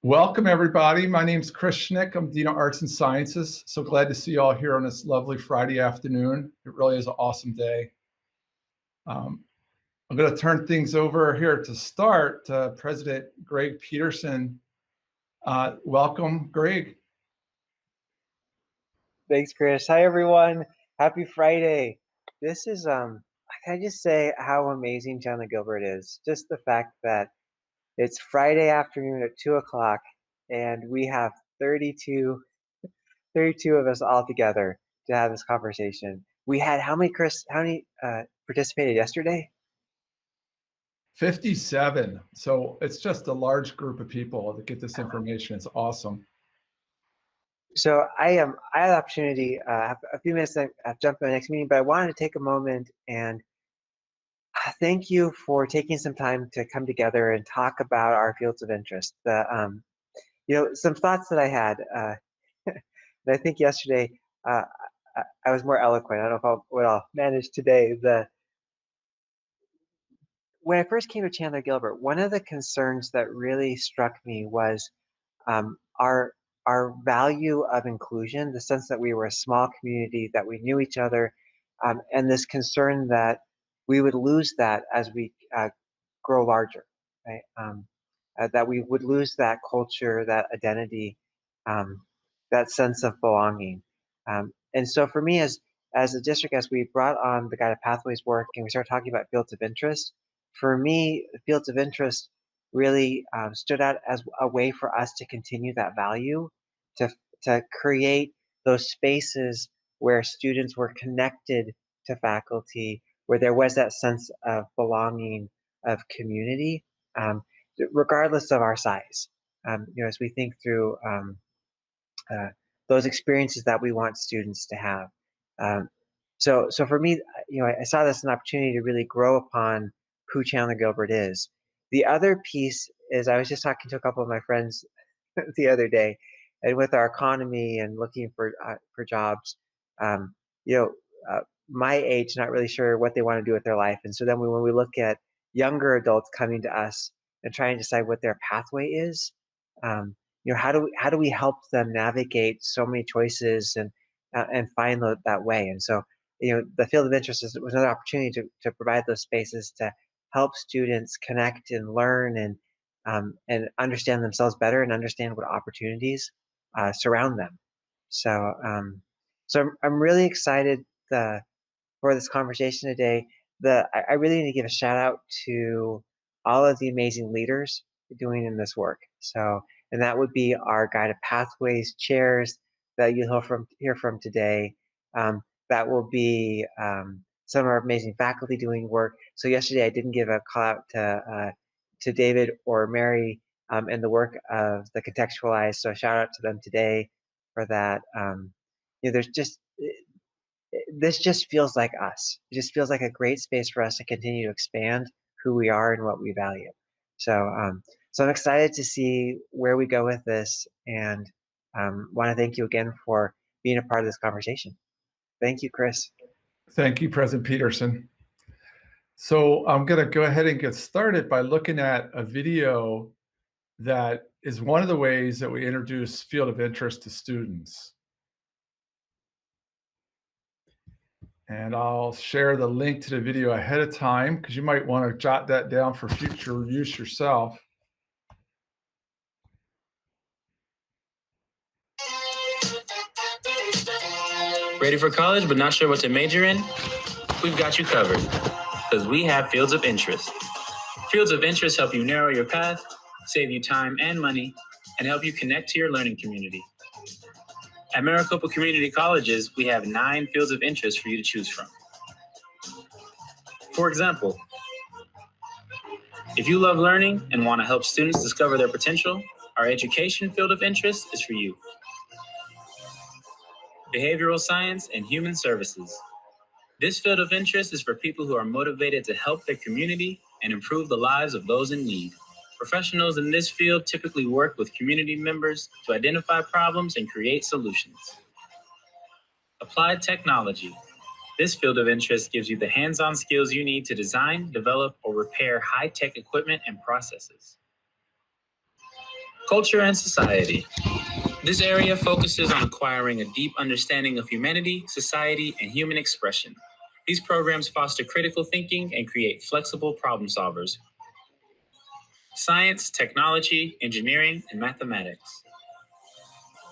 Welcome, everybody. My name is Chris Schnick. I'm Dean of Arts and Sciences. So glad to see you all here on this lovely Friday afternoon. It really is an awesome day. I'm going to turn things over here to start to President Greg Peterson. Welcome, Greg. Thanks, Chris. Hi, everyone. Happy Friday. This is, can I just say how amazing Chandler-Gilbert is? Just the fact that it's Friday afternoon at 2 o'clock and we have 32 of us all together to have this conversation. We had how many, Chris, participated yesterday? 57. So it's just a large group of people to get this information. It's awesome. So I had the opportunity, a few minutes to jump to the next meeting, but I wanted to take a moment and thank you for taking some time to come together and talk about our fields of interest. Some thoughts that I had, and I think yesterday I was more eloquent. I don't know what I'll manage today. When I first came to Chandler-Gilbert, one of the concerns that really struck me was our value of inclusion, the sense that we were a small community, that we knew each other, and this concern that we would lose that as we grow larger, right? That we would lose that culture, that identity, that sense of belonging. And so for me, as a district, as we brought on the Guided Pathways work and we started talking about fields of interest, for me, fields of interest really stood out as a way for us to continue that value, to create those spaces where students were connected to faculty, where there was that sense of belonging, of community, regardless of our size. As we think through those experiences that we want students to have. So for me, I saw this as an opportunity to really grow upon who Chandler-Gilbert is. The other piece is I was just talking to a couple of my friends the other day, and with our economy and looking for jobs, my age, not really sure what they want to do with their life. And so then when we look at younger adults coming to us and trying to decide what their pathway is, how do we help them navigate so many choices and find that way? And so, the field of interest was another opportunity to provide those spaces to help students connect and learn and understand themselves better and understand what opportunities surround them. So, I'm really excited for this conversation today. I really need to give a shout out to all of the amazing leaders doing in this work. So, and that would be our Guided Pathways chairs that you'll hear from today. That will be some of our amazing faculty doing work. So yesterday I didn't give a call out to David or Mary and the work of the contextualized. So shout out to them today for that. This just feels like us. It just feels like a great space for us to continue to expand who we are and what we value. So I'm excited to see where we go with this, and want to thank you again for being a part of this conversation. Thank you, Chris. Thank you, President Peterson. So I'm going to go ahead and get started by looking at a video that is one of the ways that we introduce field of interest to students. And I'll share the link to the video ahead of time because you might want to jot that down for future use yourself. Ready for college but not sure what to major in? We've got you covered because we have fields of interest. Fields of interest help you narrow your path, save you time and money, and help you connect to your learning community. At Maricopa Community Colleges, we have 9 fields of interest for you to choose from. For example, if you love learning and want to help students discover their potential, our education field of interest is for you. Behavioral science and human services. This field of interest is for people who are motivated to help their community and improve the lives of those in need. Professionals in this field typically work with community members to identify problems and create solutions. Applied technology. This field of interest gives you the hands-on skills you need to design, develop, or repair high-tech equipment and processes. Culture and society. This area focuses on acquiring a deep understanding of humanity, society, and human expression. These programs foster critical thinking and create flexible problem solvers. Science, technology, engineering, and mathematics.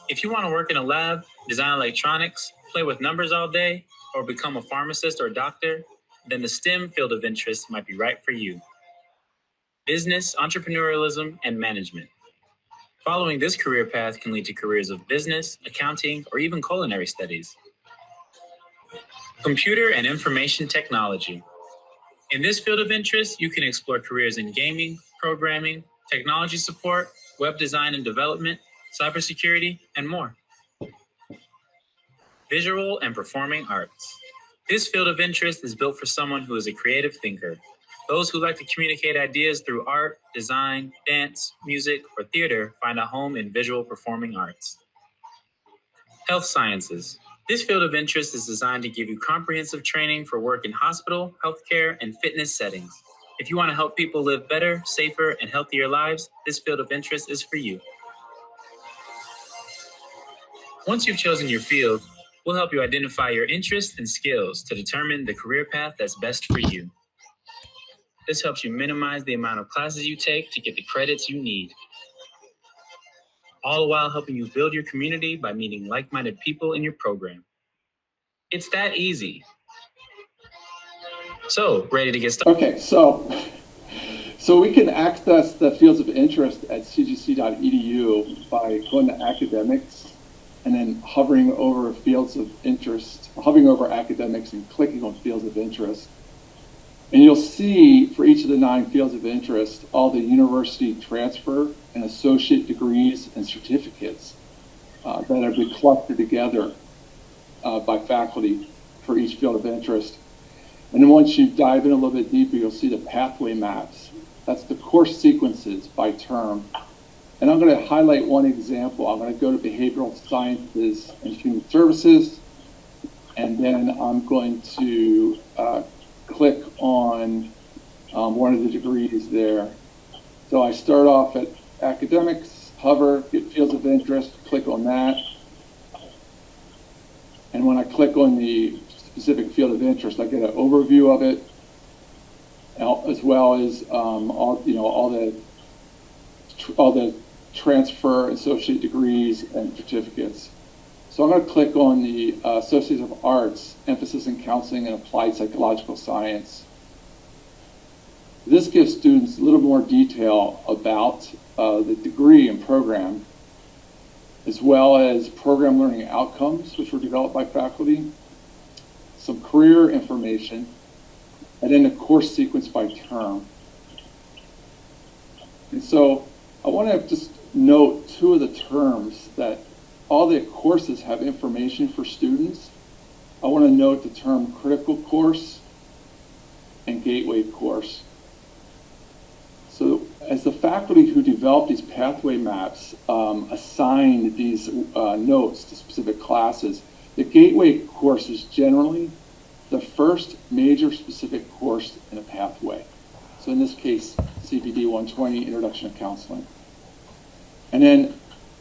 If you want to work in a lab, design electronics, play with numbers all day, or become a pharmacist or doctor, then the STEM field of interest might be right for you. Business, entrepreneurialism, and management. Following this career path can lead to careers of business, accounting, or even culinary studies. Computer and information technology. In this field of interest, you can explore careers in gaming, programming, technology support, web design and development, cybersecurity, and more. Visual and performing arts. This field of interest is built for someone who is a creative thinker. Those who like to communicate ideas through art, design, dance, music, or theater find a home in visual performing arts. Health sciences. This field of interest is designed to give you comprehensive training for work in hospital, healthcare, and fitness settings. If you want to help people live better, safer, and healthier lives, this field of interest is for you. Once you've chosen your field, we'll help you identify your interests and skills to determine the career path that's best for you. This helps you minimize the amount of classes you take to get the credits you need, all the while helping you build your community by meeting like-minded people in your program. It's that easy. So, ready to get started? Okay, so we can access the fields of interest at cgc.edu by going to academics and then hovering over fields of interest, hovering over academics and clicking on fields of interest. And you'll see for each of the 9 fields of interest, all the university transfer and associate degrees and certificates that have been clustered together by faculty for each field of interest. And then once you dive in a little bit deeper, you'll see the pathway maps. That's the course sequences by term. And I'm going to highlight one example. I'm going to go to behavioral sciences and human services, and then I'm going to click on one of the degrees there. So I start off at academics, hover, get fields of interest, click on that. And when I click on the specific field of interest, I get an overview of it, as well as all the transfer, associate degrees, and certificates. So I'm going to click on the Associates of Arts, emphasis in counseling and applied psychological science. This gives students a little more detail about the degree and program, as well as program learning outcomes, which were developed by faculty, some career information, and then the course sequence by term. And so I want to just note 2 of the terms that all the courses have information for students. I want to note the term critical course and gateway course. So as the faculty who developed these pathway maps assigned these notes to specific classes, the gateway course is generally the first major specific course in a pathway. So in this case, CPD 120, Introduction to Counseling. And then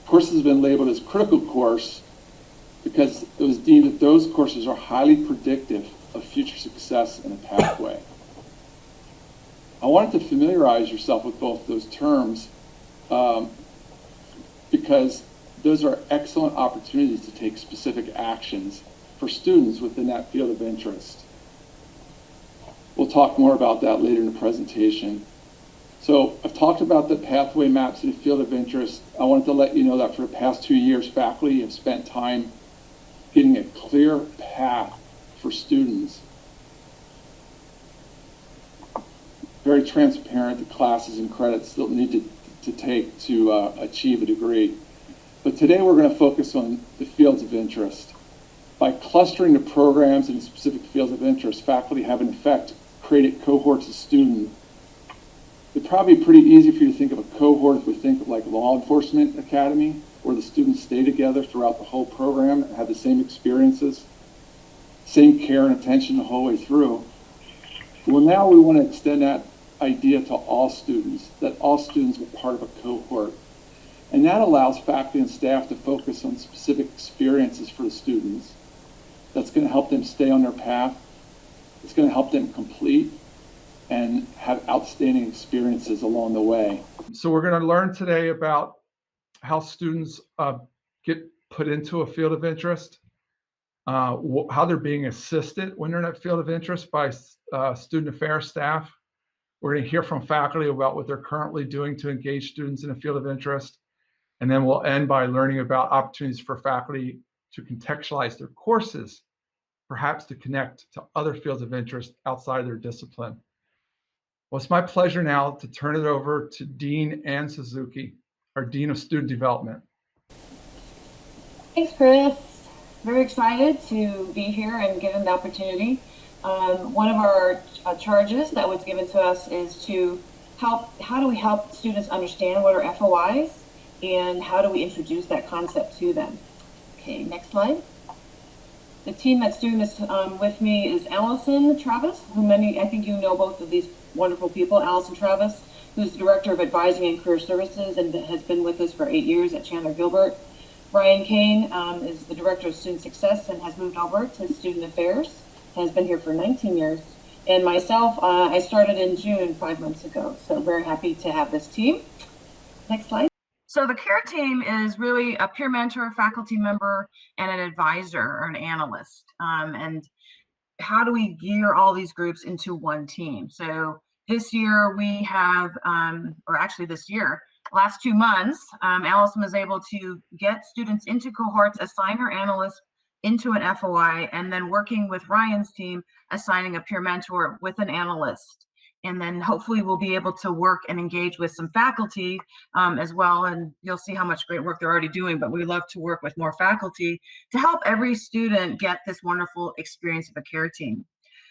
courses have been labeled as critical course because it was deemed that those courses are highly predictive of future success in a pathway. I wanted to familiarize yourself with both those terms because those are excellent opportunities to take specific actions for students within that field of interest. We'll talk more about that later in the presentation. So I've talked about the pathway maps in the field of interest. I wanted to let you know that for the past 2 years, faculty have spent time getting a clear path for students. Very transparent, the classes and credits they'll need to take to achieve a degree. But today we're going to focus on the fields of interest. By clustering the programs in specific fields of interest, faculty have in effect created cohorts of students. It's probably pretty easy for you to think of a cohort if we think of like law enforcement academy, where the students stay together throughout the whole program and have the same experiences, same care and attention the whole way through. Well, now we want to extend that idea to all students, that all students are part of a cohort. And that allows faculty and staff to focus on specific experiences for the students. That's going to help them stay on their path. It's going to help them complete and have outstanding experiences along the way. So we're going to learn today about how students get put into a field of interest, how they're being assisted when they're in that field of interest by student affairs staff. We're going to hear from faculty about what they're currently doing to engage students in a field of interest. And then we'll end by learning about opportunities for faculty to contextualize their courses, perhaps to connect to other fields of interest outside their discipline. Well, it's my pleasure now to turn it over to Dean Ann Suzuki, our Dean of Student Development. Thanks, Chris. Very excited to be here and given the opportunity. One of our charges that was given to us is to how do we help students understand what are FOIs and how do we introduce that concept to them? Okay, next slide. The team that's doing this with me is Allison Travis, who I think you know both of these wonderful people. Allison Travis, who's the Director of Advising and Career Services and has been with us for 8 years at Chandler-Gilbert. Brian Kane is the Director of Student Success and has moved over to Student Affairs, has been here for 19 years. And myself, I started in June 5 months ago, so very happy to have this team. Next slide. So the CARE team is really a peer mentor, faculty member, and an advisor or an analyst. And how do we gear all these groups into one team? So this year we have, or actually this year, last 2 months, Allison was able to get students into cohorts, assign her analyst into an FOI, and then working with Ryan's team, assigning a peer mentor with an analyst. And then hopefully we'll be able to work and engage with some faculty as well. And you'll see how much great work they're already doing, but we love to work with more faculty to help every student get this wonderful experience of a CARE team.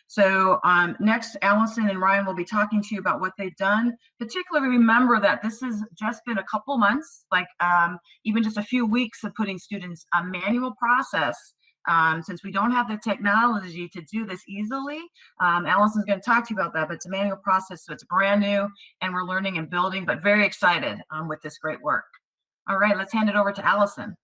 So next, Allison and Ryan will be talking to you about what they've done. Particularly remember that this has just been a couple months, like even just a few weeks of putting students a manual process. Since we don't have the technology to do this easily, Allison's going to talk to you about that, but it's a manual process, so it's brand new, and we're learning and building, but very excited with this great work. All right, let's hand it over to Allison.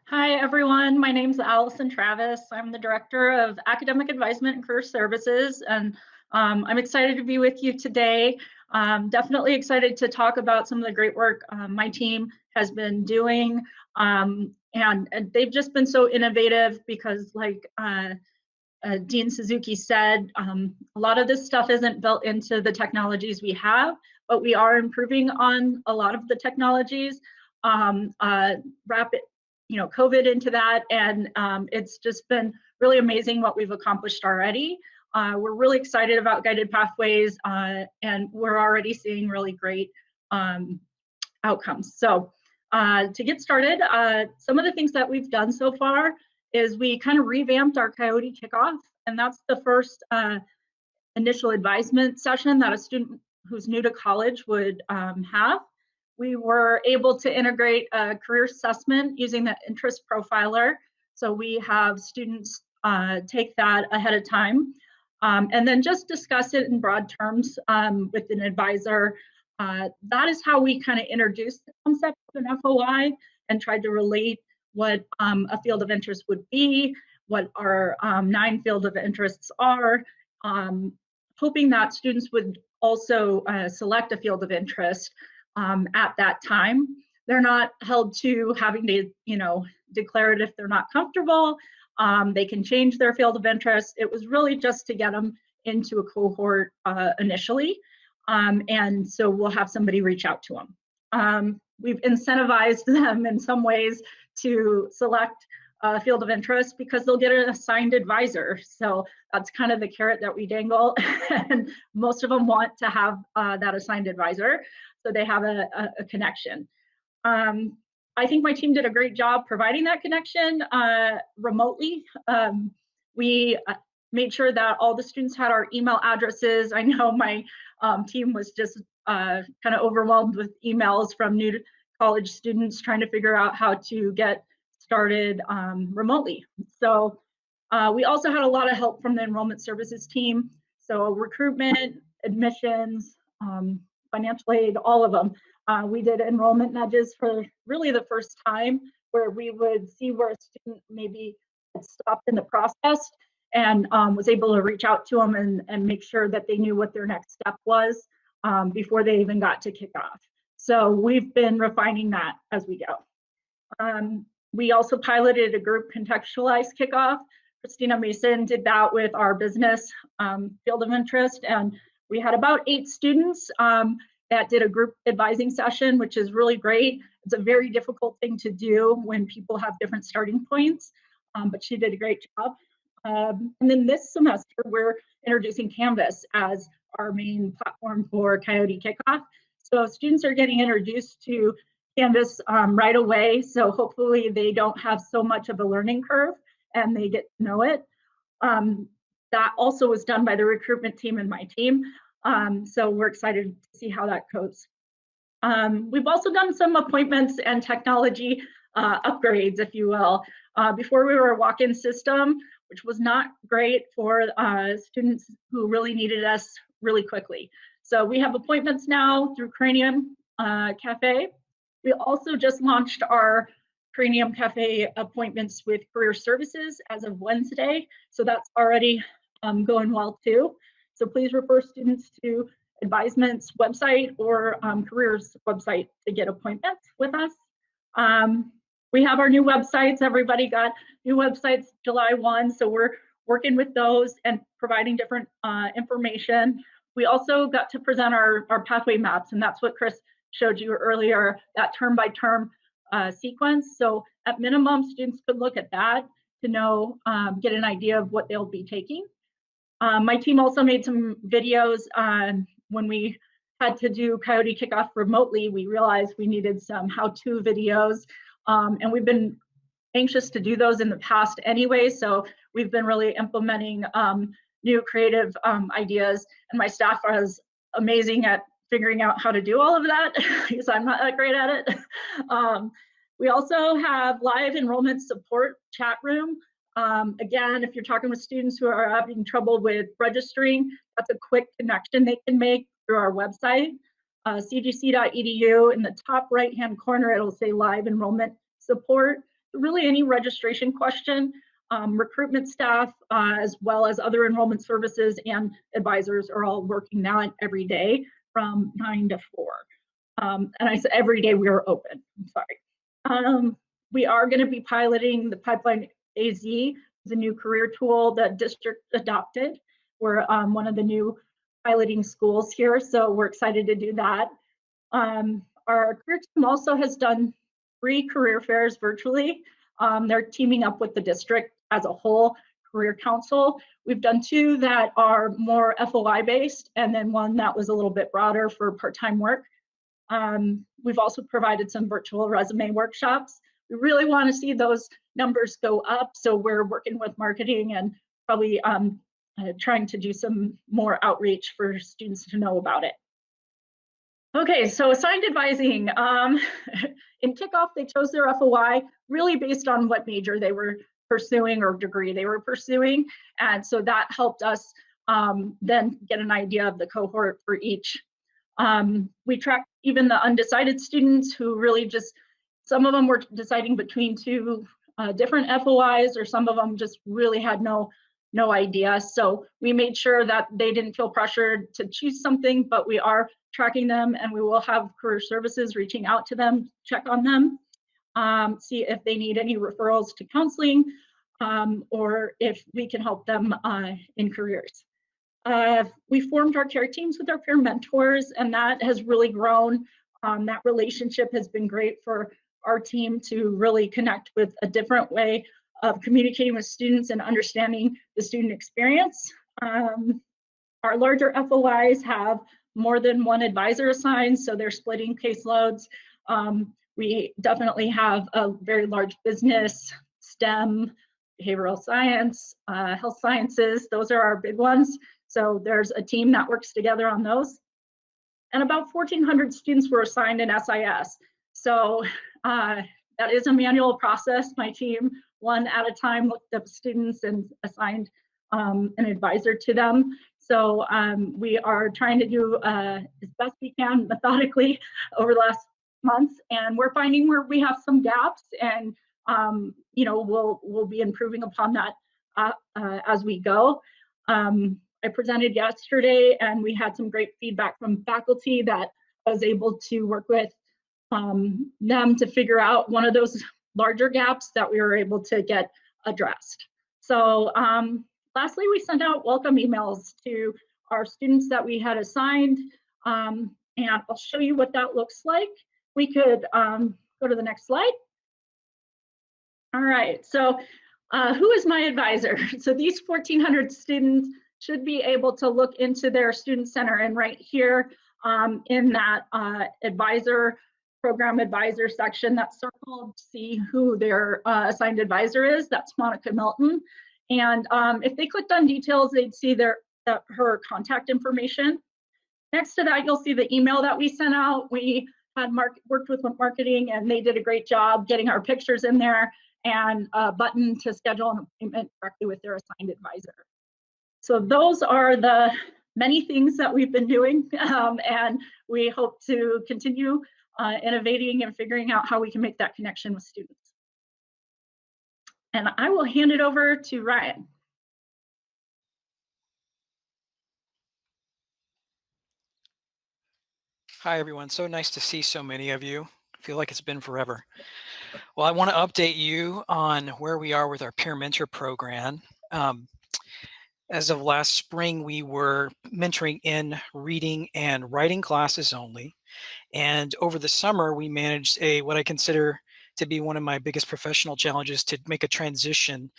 Hi, everyone. My name is Allison Travis. I'm the Director of Academic Advisement and Career Services, and I'm excited to be with you today. Definitely excited to talk about some of the great work my team has been doing. And they've just been so innovative because, like Dean Suzuki said, a lot of this stuff isn't built into the technologies we have, but we are improving on a lot of the technologies. Rapid, COVID into that, and it's just been really amazing what we've accomplished already. We're really excited about guided pathways, and we're already seeing really great outcomes. So to get started, some of the things that we've done so far is we kind of revamped our Coyote kickoff, and that's the first initial advisement session that a student who's new to college would have. We were able to integrate a career assessment using the interest profiler. So we have students take that ahead of time and then just discuss it in broad terms with an advisor. That is how we kind of introduced the concept of an FOI and tried to relate what a field of interest would be, what our 9 field of interests are, hoping that students would also select a field of interest at that time. They're not held to having to, declare it if they're not comfortable. They can change their field of interest. It was really just to get them into a cohort initially. And so we'll have somebody reach out to them. We've incentivized them in some ways to select a field of interest because they'll get an assigned advisor. So that's kind of the carrot that we dangle. And most of them want to have that assigned advisor, so they have a connection. I think my team did a great job providing that connection remotely. We made sure that all the students had our email addresses. I know my team was just kind of overwhelmed with emails from new to college students trying to figure out how to get started remotely. So we also had a lot of help from the enrollment services team. So recruitment, admissions, financial aid, all of them. We did enrollment nudges for really the first time, where we would see where a student maybe had stopped in the process and was able to reach out to them and make sure that they knew what their next step was before they even got to kickoff. So we've been refining that as we go. We also piloted a group contextualized kickoff. Christina Mason did that with our business field of interest, and we had about 8 students that did a group advising session, which is really great. It's a very difficult thing to do when people have different starting points, but she did a great job. And then this semester, we're introducing Canvas as our main platform for Coyote Kickoff. So students are getting introduced to Canvas right away. So hopefully they don't have so much of a learning curve and they get to know it. That also was done by the recruitment team and my team. So we're excited to see how that goes. We've also done some appointments and technology upgrades, if you will. Before we were a walk-in system, which was not great for students who really needed us really quickly. So we have appointments now through Cranium Cafe. We also just launched our Cranium Cafe appointments with Career Services as of Wednesday. So that's already going well too. So please refer students to Advisement's website or Careers website to get appointments with us. We have our new websites. Everybody got new websites July 1, so we're working with those and providing different information. We also got to present our pathway maps, and that's what Chris showed you earlier, that term by term sequence. So at minimum, students could look at that to know, get an idea of what they'll be taking. My team also made some videos when we had to do Coyote Kickoff remotely. We realized we needed some how-to videos, and we've been anxious to do those in the past anyway, so we've been really implementing new creative ideas, and my staff was amazing at figuring out how to do all of that because I'm not that great at it. We also have live enrollment support chat room. Again, if you're talking with students who are having trouble with registering, that's a quick connection they can make through our website, cgc.edu. In the top right-hand corner, it'll say live enrollment support. Really any registration question, recruitment staff, as well as other enrollment services and advisors are all working now every day from 9 to 4. And I said every day we are open, I'm sorry. We are gonna be piloting the Pipeline AZ, the new career tool that district adopted. We're one of the new piloting schools here, so we're excited to do that. Our career team also has done 3 career fairs virtually. They're teaming up with the district as a whole career council. We've done 2 that are more FOI based, and then 1 that was a little bit broader for part-time work. We've also provided some virtual resume workshops. We really want to see those numbers go up, so we're working with marketing and probably trying to do some more outreach for students to know about it. Okay, so assigned advising. In kickoff, they chose their FOI really based on what major they were pursuing or degree they were pursuing. And so that helped us then get an idea of the cohort for each. We tracked even the undecided students who really just, some of them were deciding between 2 different FOIs, or some of them just really had no idea. So we made sure that they didn't feel pressured to choose something, but we are tracking them, and we will have career services reaching out to them, check on them, see if they need any referrals to counseling, or if we can help them in careers. We formed our care teams with our peer mentors, and that has really grown. That relationship has been great for our team to really connect with a different way of communicating with students and understanding the student experience. Our larger FOIs have more than 1 advisor assigned, so they're splitting caseloads. We definitely have a very large business, STEM, behavioral science, health sciences. Those are our big ones. So there's a team that works together on those. And about 1,400 students were assigned in SIS. So that is a manual process. My team, one at a time, looked up students and assigned an advisor to them. So we are trying to do as best we can methodically over the last months, and we're finding where we have some gaps, and you know, we'll be improving upon that as we go. I presented yesterday, and we had some great feedback from faculty that I was able to work with them to figure out one of those larger gaps that we were able to get addressed. So lastly, we sent out welcome emails to our students that we had assigned, and I'll show you what that looks like. We could go to the next slide. All right, so who is my advisor? So these 1,400 students should be able to look into their student center, and right here in that program advisor section that's circled, see who their assigned advisor is. That's Monica Milton. And if they clicked on details, they'd see her contact information. Next to that, you'll see the email that we sent out. We had worked with marketing, and they did a great job getting our pictures in there and a button to schedule an appointment directly with their assigned advisor. So those are the many things that we've been doing, and we hope to continue innovating and figuring out how we can make that connection with students. And I will hand it over to Ryan. Hi, everyone. So nice to see so many of you. I feel like it's been forever. Well, I want to update you on where we are with our peer mentor program. As of last spring, we were mentoring in reading and writing classes only. And over the summer, we managed what I consider to be one of my biggest professional challenges, to make a transition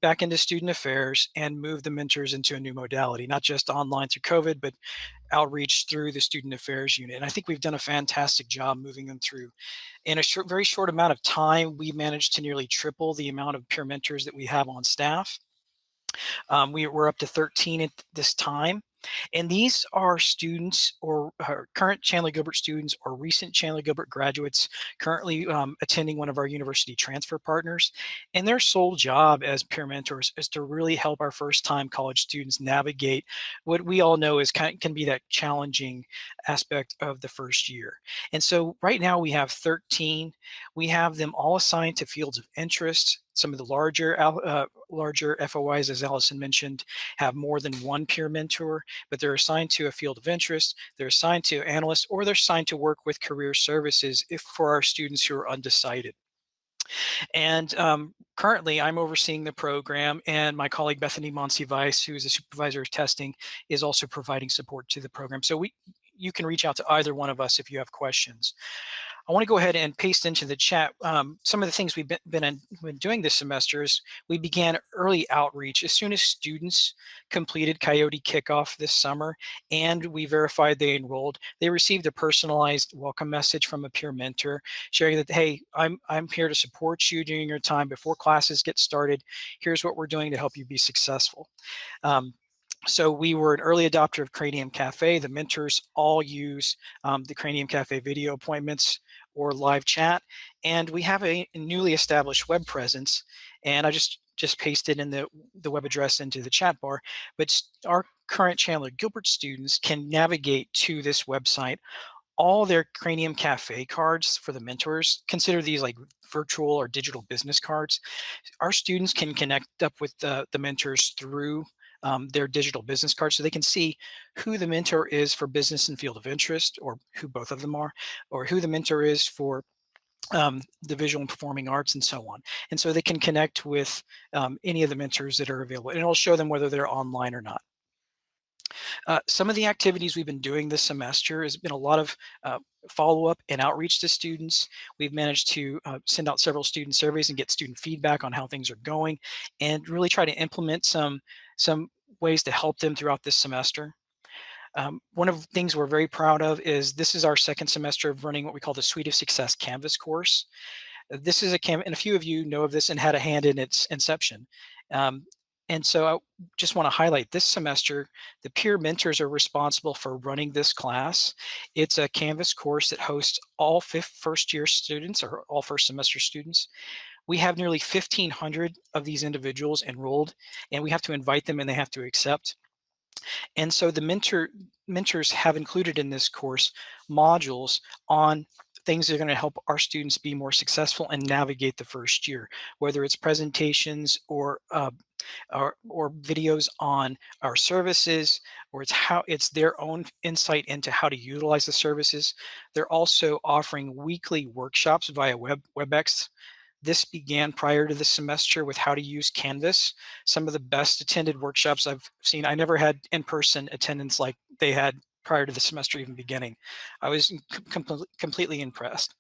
back into student affairs and move the mentors into a new modality, not just online through COVID, but outreach through the student affairs unit. And I think we've done a fantastic job moving them through. In a very short amount of time, we managed to nearly triple the amount of peer mentors that we have on staff. We're up to 13 at this time. And these are students or current Chandler-Gilbert students or recent Chandler-Gilbert graduates currently attending one of our university transfer partners. And their sole job as peer mentors is to really help our first-time college students navigate what we all know can be that challenging aspect of the first year. And so right now we have 13. We have them all assigned to fields of interest. Some of the larger FOIs, as Allison mentioned, have more than one peer mentor, but they're assigned to a field of interest, they're assigned to analysts, or they're assigned to work with career services for our students who are undecided. And currently, I'm overseeing the program, and my colleague Bethany Monsivais, who is a supervisor of testing, is also providing support to the program. So you can reach out to either one of us if you have questions. I want to go ahead and paste into the chat some of the things we've been doing this semester. Is we began early outreach as soon as students completed Coyote Kickoff this summer and we verified they enrolled. They received a personalized welcome message from a peer mentor sharing that, hey, I'm here to support you during your time before classes get started. Here's what we're doing to help you be successful. So we were an early adopter of Cranium Cafe. The mentors all use the Cranium Cafe video appointments or live chat. And we have a newly established web presence. And I just pasted in the web address into the chat bar. But our current Chandler-Gilbert students can navigate to this website. All their Cranium Cafe cards for the mentors, consider these like virtual or digital business cards. Our students can connect up with the mentors through their digital business cards, so they can see who the mentor is for business and field of interest, or who both of them are, or who the mentor is for the visual and performing arts, and so on. And so they can connect with any of the mentors that are available, and it'll show them whether they're online or not. Some of the activities we've been doing this semester has been a lot of follow-up and outreach to students. We've managed to send out several student surveys and get student feedback on how things are going, and really try to implement some ways to help them throughout this semester. One of the things we're very proud of is this is our second semester of running what we call the Suite of Success Canvas course. This is a Canvas, and a few of you know of this and had a hand in its inception. And so I just want to highlight this semester, the peer mentors are responsible for running this class. It's a Canvas course that hosts all first year students or all first semester students. We have nearly 1,500 of these individuals enrolled, and we have to invite them and they have to accept. And so the mentors have included in this course modules on things that are going to help our students be more successful and navigate the first year, whether it's presentations or videos on our services, or it's their own insight into how to utilize the services. They're also offering weekly workshops via WebEx. This began prior to the semester with how to use Canvas. Some of the best attended workshops I've seen. I never had in-person attendance like they had prior to the semester even beginning. I was completely impressed.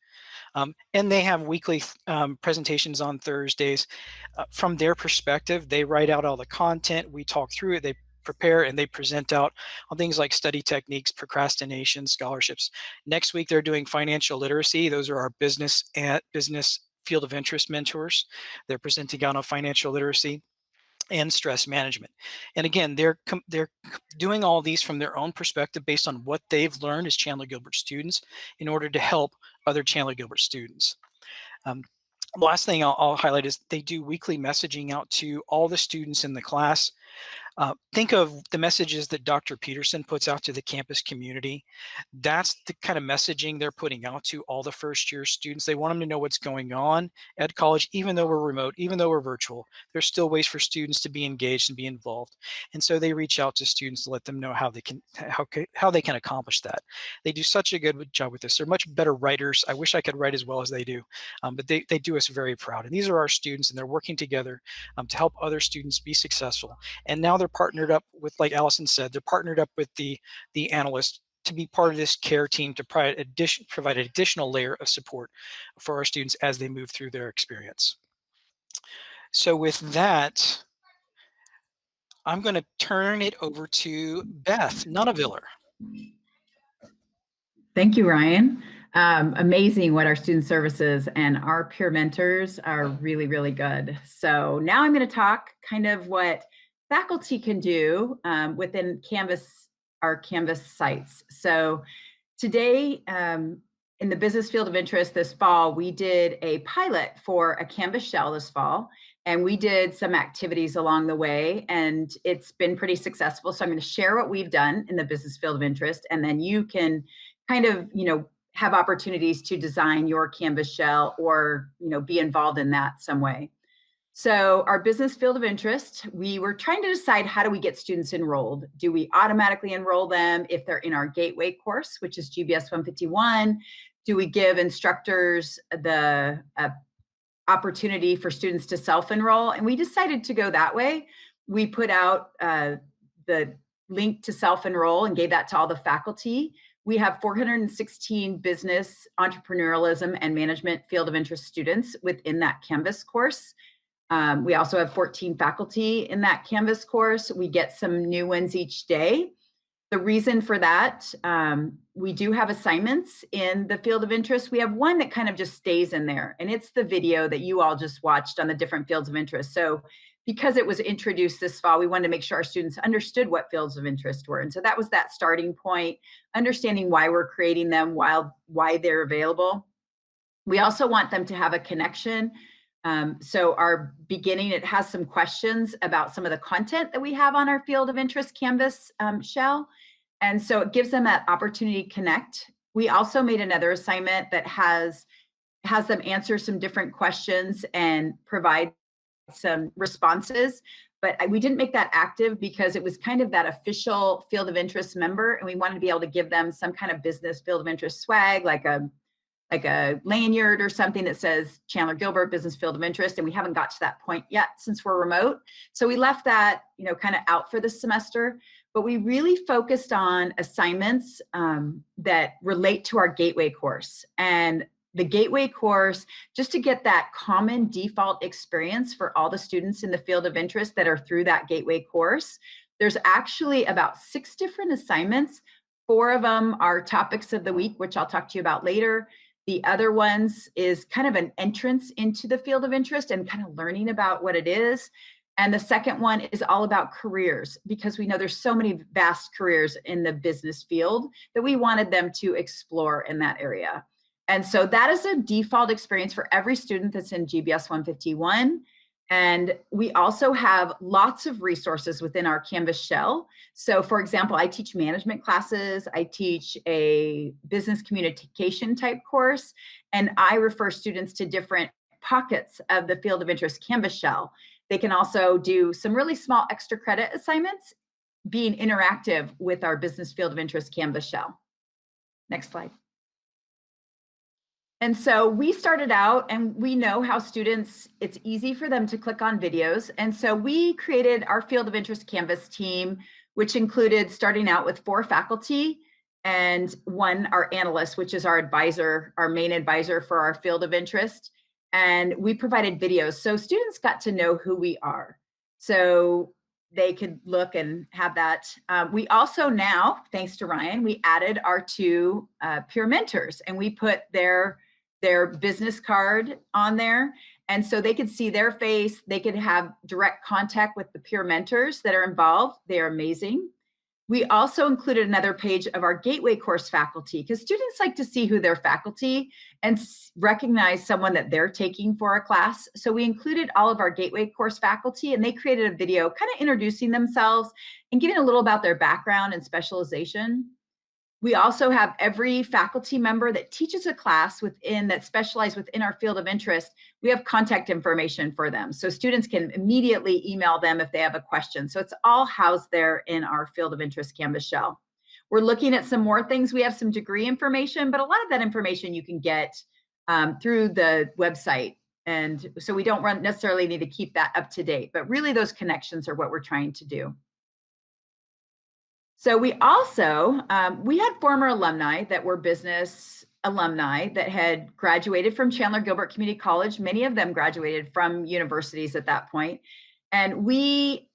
And they have weekly presentations on Thursdays. From their perspective, they write out all the content, we talk through it, they prepare, and they present out on things like study techniques, procrastination, scholarships. Next week, they're doing financial literacy. Those are our business field of interest mentors. They're presenting out on financial literacy and stress management. And again, they're doing all these from their own perspective based on what they've learned as Chandler-Gilbert students in order to help other Chandler-Gilbert students. Last thing I'll highlight is they do weekly messaging out to all the students in the class. Think of the messages that Dr. Peterson puts out to the campus community. That's the kind of messaging they're putting out to all the first year students. They want them to know what's going on at college, even though we're remote, even though we're virtual. There's still ways for students to be engaged and be involved. And so they reach out to students to let them know how they can accomplish that. They do such a good job with this. They're much better writers. I wish I could write as well as they do, but they do us very proud. And these are our students, and they're working together to help other students be successful. And now they're partnered up with, like Allison said, they're partnered up with the Analysts to be part of this care team to provide an additional layer of support for our students as they move through their experience. So with that, I'm going to turn it over to Beth Nunneviller. Thank you, Ryan. Amazing what our student services and our peer mentors are really, really good. So now I'm going to talk kind of what faculty can do within Canvas, our Canvas sites. So today, in the business field of interest this fall, we did a pilot for a Canvas shell this fall, and we did some activities along the way, and it's been pretty successful. So I'm going to share what we've done in the business field of interest, and then you can kind of, have opportunities to design your Canvas shell or, be involved in that some way. So our business field of interest, we were trying to decide, how do we get students enrolled? Do we automatically enroll them if they're in our gateway course, which is GBS 151? Do we give instructors the opportunity for students to self-enroll? And we decided to go that way. We put out the link to self-enroll and gave that to all the faculty. We have 416 business, entrepreneurialism, and management field of interest students within that Canvas course. We also have 14 faculty in that Canvas course. We get some new ones each day. The reason for that, we do have assignments in the field of interest. We have one that kind of just stays in there, and it's the video that you all just watched on the different fields of interest. So because it was introduced this fall, we wanted to make sure our students understood what fields of interest were. And so that was that starting point, understanding why we're creating them, why they're available. We also want them to have a connection. So our beginning, it has some questions about some of the content that we have on our field of interest Canvas shell. And so it gives them that opportunity to connect. We also made another assignment that has them answer some different questions and provide some responses, but we didn't make that active because it was kind of that official field of interest member, and we wanted to be able to give them some kind of business field of interest swag, like a lanyard or something that says Chandler-Gilbert business field of interest, and we haven't got to that point yet since we're remote. So we left that, kind of out for this semester, but we really focused on assignments that relate to our gateway course. And the gateway course, just to get that common default experience for all the students in the field of interest that are through that gateway course. There's actually about 6 different assignments. 4 of them are topics of the week, which I'll talk to you about later. The other ones is kind of an entrance into the field of interest and kind of learning about what it is. And the second one is all about careers, because we know there's so many vast careers in the business field that we wanted them to explore in that area. And so that is a default experience for every student that's in GBS 151. And we also have lots of resources within our Canvas shell. So for example, I teach management classes, I teach a business communication type course, and I refer students to different pockets of the field of interest Canvas shell. They can also do some really small extra credit assignments being interactive with our business field of interest Canvas shell. Next slide. And so we started out, and we know how students, it's easy for them to click on videos. And so we created our field of interest Canvas team, which included starting out with 4 faculty and 1, our analyst, which is our advisor, our main advisor for our field of interest. And we provided videos. So students got to know who we are. So they could look and have that. We also now, thanks to Ryan, we added our 2 peer mentors, and we put their business card on there. And so they could see their face, they could have direct contact with the peer mentors that are involved. They are amazing. We also included another page of our gateway course faculty, because students like to see who their faculty and recognize someone that they're taking for a class. So we included all of our gateway course faculty, and they created a video kind of introducing themselves and giving a little about their background and specialization. We also have every faculty member that teaches a class that specializes within our field of interest. We have contact information for them. So students can immediately email them if they have a question. So it's all housed there in our field of interest Canvas shell. We're looking at some more things. We have some degree information, but a lot of that information you can get through the website. And so we don't necessarily need to keep that up to date, but really those connections are what we're trying to do. So we also, we had former alumni that were business alumni that had graduated from Chandler-Gilbert Community College. Many of them graduated from universities at that point. And we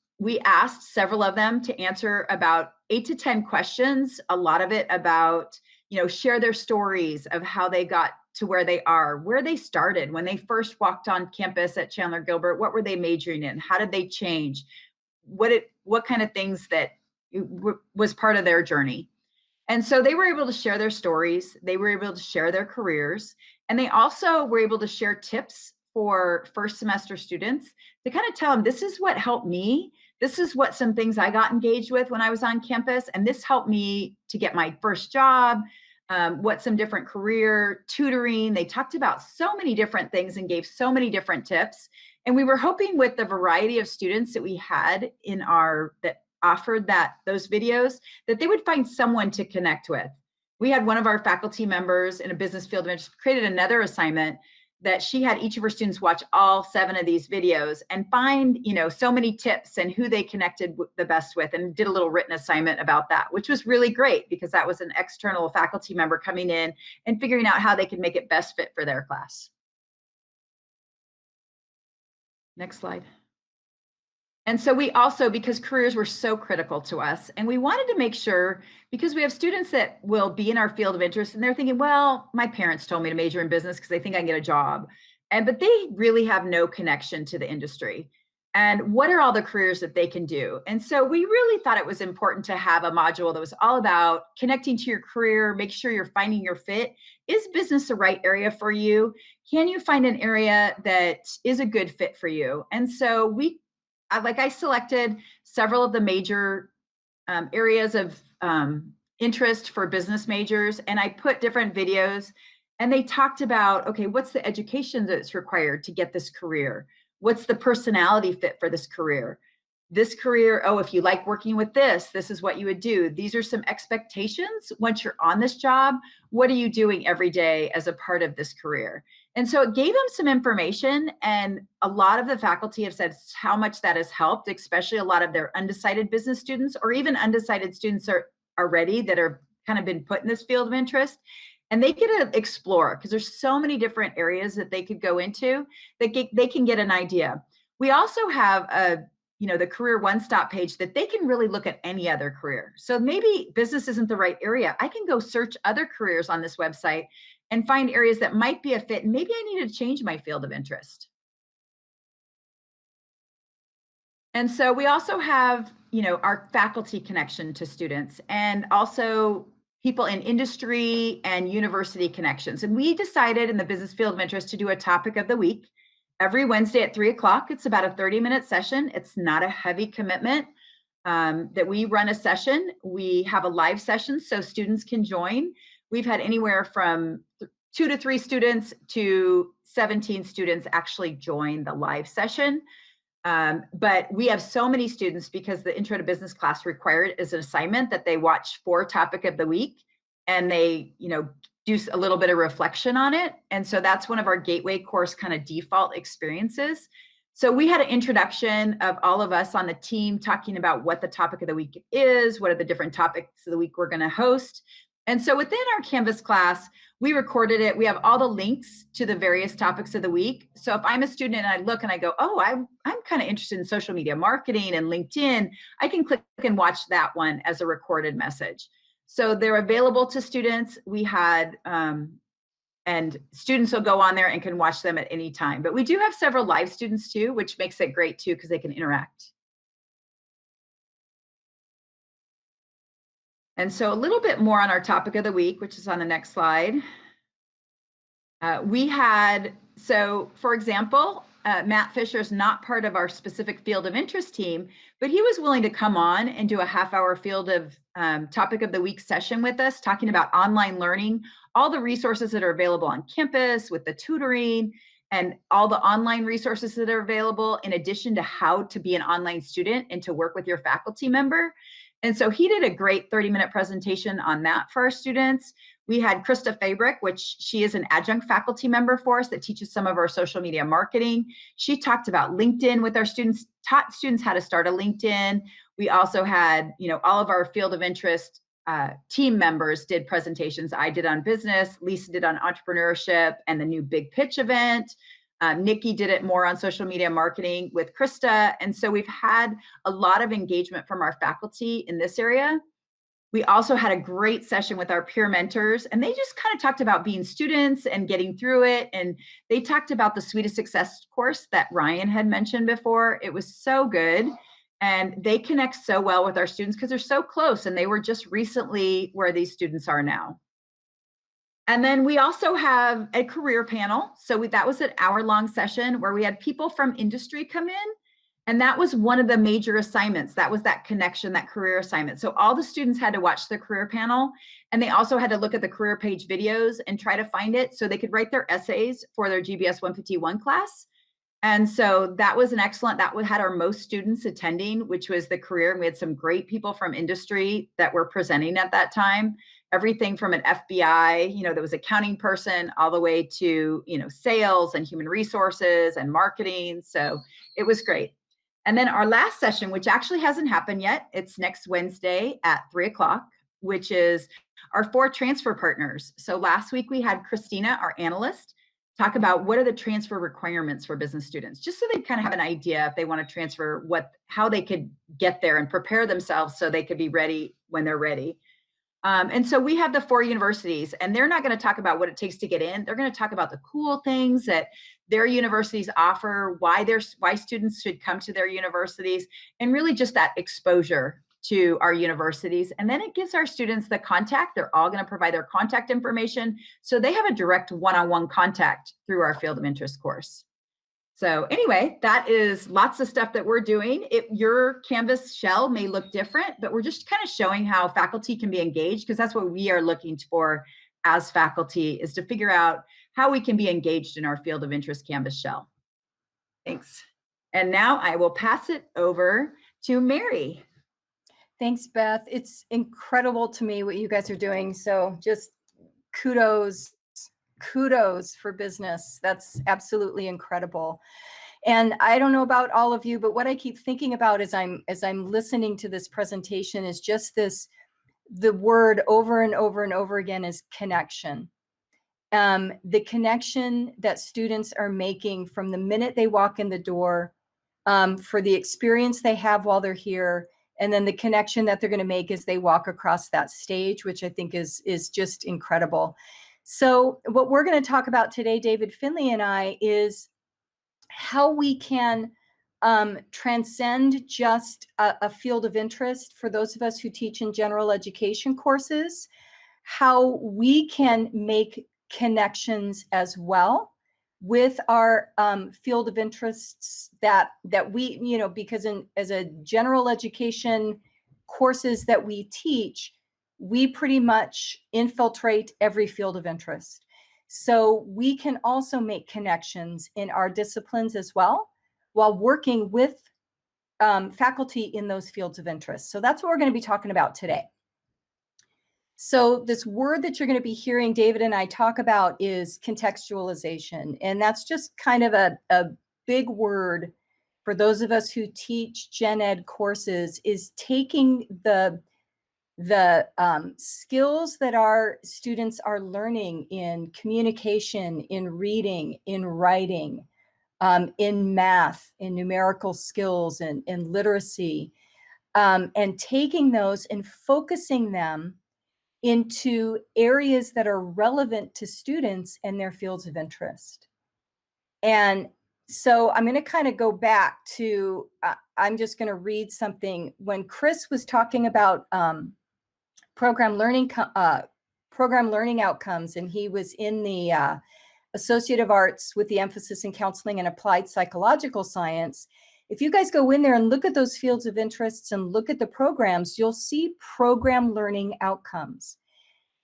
asked several of them to answer about 8 to 10 questions, a lot of it about, share their stories of how they got to where they are, where they started, when they first walked on campus at Chandler-Gilbert, what were they majoring in? How did they change? What kind of things that was part of their journey. And so they were able to share their stories, they were able to share their careers, and they also were able to share tips for first semester students to kind of tell them, this is what helped me, this is what some things I got engaged with when I was on campus, and this helped me to get my first job, what some different career tutoring. They talked about so many different things and gave so many different tips. And we were hoping with the variety of students that we had in that offered those videos, that they would find someone to connect with. We had one of our faculty members in a business field of interest created another assignment that she had each of her students watch all 7 of these videos and find, so many tips and who they connected the best with, and did a little written assignment about that, which was really great because that was an external faculty member coming in and figuring out how they could make it best fit for their class. Next slide. And so we also, because careers were so critical to us, and we wanted to make sure, because we have students that will be in our field of interest and they're thinking, well, my parents told me to major in business because they think I can get a job. But they really have no connection to the industry. And what are all the careers that they can do? And so we really thought it was important to have a module that was all about connecting to your career, make sure you're finding your fit. Is business the right area for you? Can you find an area that is a good fit for you? And so I selected several of the major areas of interest for business majors, and I put different videos, and they talked about, okay, what's the education that's required to get this career? What's the personality fit for this career? This career, if you like working with this is what you would do. These are some expectations once you're on this job. What are you doing every day as a part of this career? And so it gave them some information, and a lot of the faculty have said how much that has helped, especially a lot of their undecided business students, or even undecided students already that are kind of been put in this field of interest. And they get to explore, because there's so many different areas that they could go into that they can get an idea. We also have the career one-stop page that they can really look at any other career. So maybe business isn't the right area. I can go search other careers on this website and find areas that might be a fit. And maybe I need to change my field of interest. And so we also have, our faculty connection to students, and also people in industry and university connections. And we decided in the business field of interest to do a topic of the week every Wednesday at 3 o'clock. It's about a 30-minute session. It's not a heavy commitment. That we run a session. We have a live session so students can join. We've had anywhere from 2 to 3 students to 17 students actually join the live session. But we have so many students because the Intro to Business class required is an assignment that they watch for topic of the week and they, do a little bit of reflection on it. And so that's one of our gateway course kind of default experiences. So we had an introduction of all of us on the team talking about what the topic of the week is, what are the different topics of the week we're going to host. And so within our Canvas class, we recorded it. We have all the links to the various topics of the week. So if I'm a student and I look and I go, oh, I'm kind of interested in social media marketing and LinkedIn, I can click and watch that one as a recorded message. So they're available to students. We had, and students will go on there and can watch them at any time. But we do have several live students too, which makes it great too, because they can interact. And so a little bit more on our topic of the week, which is on the next slide. So for example, Matt Fisher is not part of our specific field of interest team, but he was willing to come on and do a half-hour field of topic of the week session with us, talking about online learning, all the resources that are available on campus with the tutoring and all the online resources that are available, in addition to how to be an online student and to work with your faculty member. And so he did a great 30-minute presentation on that for our students. We had Krista Fabric, which she is an adjunct faculty member for us that teaches some of our social media marketing. She talked about LinkedIn with our students, taught students how to start a LinkedIn. We also had, all of our field of interest team members did presentations. I did on business, Lisa did on entrepreneurship and the new Big Pitch event. Nikki did it more on social media marketing with Krista. And so we've had a lot of engagement from our faculty in this area. We also had a great session with our peer mentors, and they just kind of talked about being students and getting through it. And they talked about the Suite of Success course that Ryan had mentioned before. It was so good. And they connect so well with our students because they're so close, and they were just recently where these students are now. And then we also have a career panel. So that was an hour-long session where we had people from industry come in. And that was one of the major assignments. That was that connection, that career assignment. So all the students had to watch the career panel, and they also had to look at the career page videos and try to find it so they could write their essays for their GBS 151 class. And so that was an excellent, that had our most students attending, which was the career. And we had some great people from industry that were presenting at that time. Everything from an FBI, that was accounting person, all the way to, sales and human resources and marketing. So it was great. And then our last session, which actually hasn't happened yet, it's next Wednesday at 3 o'clock, which is our 4 transfer partners. So last week we had Christina, our analyst, talk about what are the transfer requirements for business students, just so they kind of have an idea if they want to transfer, how they could get there and prepare themselves so they could be ready when they're ready. And so we have the 4 universities, and they're not going to talk about what it takes to get in. They're going to talk about the cool things that their universities offer, why students should come to their universities, and really just that exposure to our universities. And then it gives our students the contact. They're all going to provide their contact information, so they have a direct one-on-one contact through our field of interest course. So anyway, that is lots of stuff that we're doing. Your Canvas shell may look different, but we're just kind of showing how faculty can be engaged, because that's what we are looking for as faculty, is to figure out how we can be engaged in our field of interest Canvas shell. Thanks. And now I will pass it over to Mary. Thanks, Beth. It's incredible to me what you guys are doing. So just kudos for business. That's absolutely incredible. And I don't know about all of you, but what I keep thinking about as I'm listening to this presentation is just the word over and over and over again is connection. The connection that students are making from the minute they walk in the door, for the experience they have while they're here, and then the connection that they're going to make as they walk across that stage, which I think is just incredible. So what we're going to talk about today, David Finley and I, is how we can transcend just a field of interest for those of us who teach in general education courses, how we can make connections as well with our field of interests that we, you know, because as a general education courses that we teach, we pretty much infiltrate every field of interest. So we can also make connections in our disciplines as well, while working with faculty in those fields of interest. So that's what we're going to be talking about today. So this word that you're going to be hearing David and I talk about is contextualization. And that's just kind of a big word for those of us who teach gen ed courses, is taking the skills that our students are learning in communication, in reading, in writing, in math, in numerical skills, and in literacy, and taking those and focusing them into areas that are relevant to students and their fields of interest. And so I'm going to kind of go back to, I'm just going to read something. When Chris was talking about program learning outcomes, and he was in the Associate of Arts with the emphasis in counseling and applied psychological science. If you guys go in there and look at those fields of interests and look at the programs, you'll see program learning outcomes.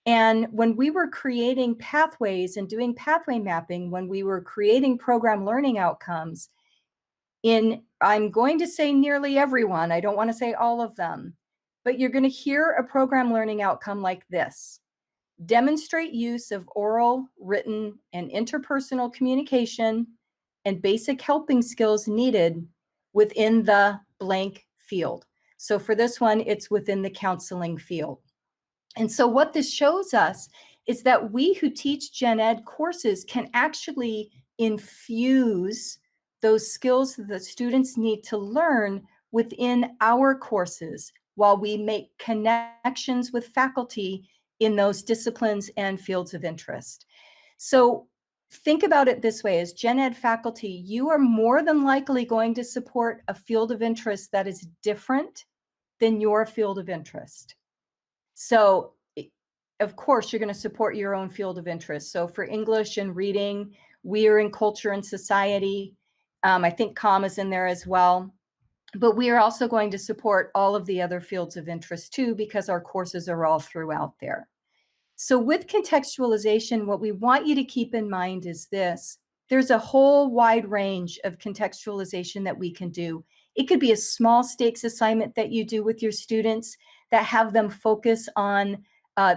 And when we were creating pathways and doing pathway mapping, when we were creating program learning outcomes, I'm going to say nearly everyone, I don't want to say all of them, but you're going to hear a program learning outcome like this: demonstrate use of oral, written, and interpersonal communication and basic helping skills needed within the blank field. So for this one, it's within the counseling field. And so what this shows us is that we who teach gen ed courses can actually infuse those skills that the students need to learn within our courses, while we make connections with faculty in those disciplines and fields of interest. So think about it this way: as gen ed faculty, you are more than likely going to support a field of interest that is different than your field of interest. So of course, you're going to support your own field of interest. So for English and reading, we are in culture and society. I think comm is in there as well. But we are also going to support all of the other fields of interest too, because our courses are all throughout there. So with contextualization, what we want you to keep in mind is this: there's a whole wide range of contextualization that we can do. It could be a small stakes assignment that you do with your students that have them focus on